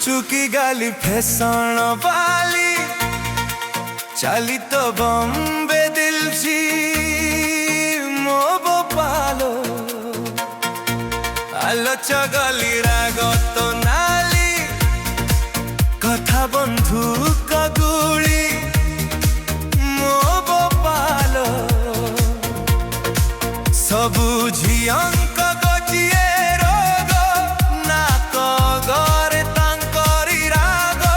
चुकी गाली फैसन वाली चाली तो बॉम्बे दिल सी मोबो पालो आलो चगली रागो तो नाली कथा बंधु कगुली मोबो पालो सबु झियंक गजिए रोगो नाक गरे तांकरी रागो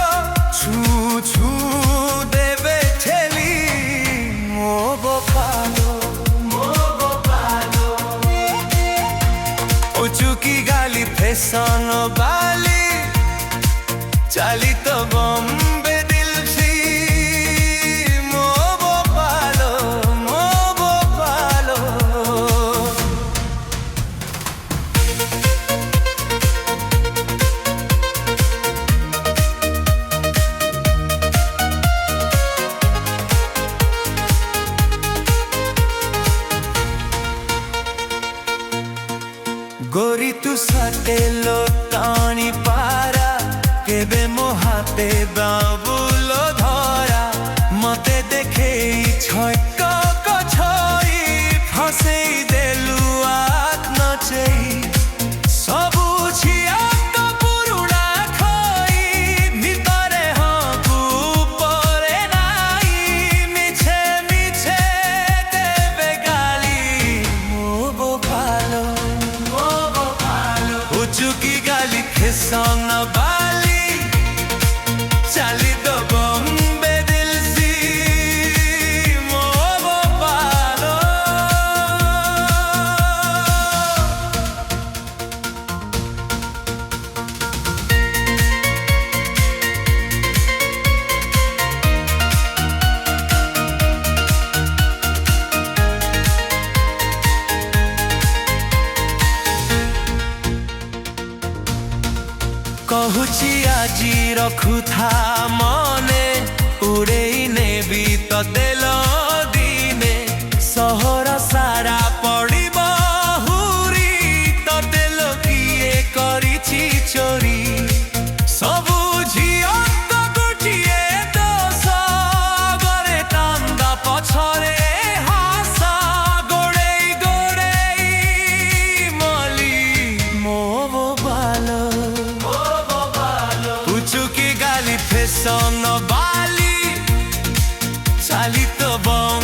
छू छू देवे छेली मोबो पालो ओ चुकी गाली फैशन वाली चाली तो बॉम्बे दिल सी मोबो पालो गोरी तू सटेलो तानी पारा केबे मोहाते बाबुलो धरा मते देखे छय क छई फसे देलु आत नचई सबु छिया तो पुरुणा खई भितरे हकु परे नाई मिछे मिछे देबे गाली मोबो पालो चुकी गाली फैशन वाली चाली तो बॉम्बे दिल सी मोबो पालो कहुची आजी रखु था मने उड़ेई नेबी तो देल दिने सहर सारा पड़ी बहुरी तो देल किए करिछि चोरी सबु झियंक गुटिए दोष गरे कांदा पछरे हासा गोड़ेई गोड़ेई मली मोबो पालो चुकी गाली फैशन वाली चाली तो बॉम्बे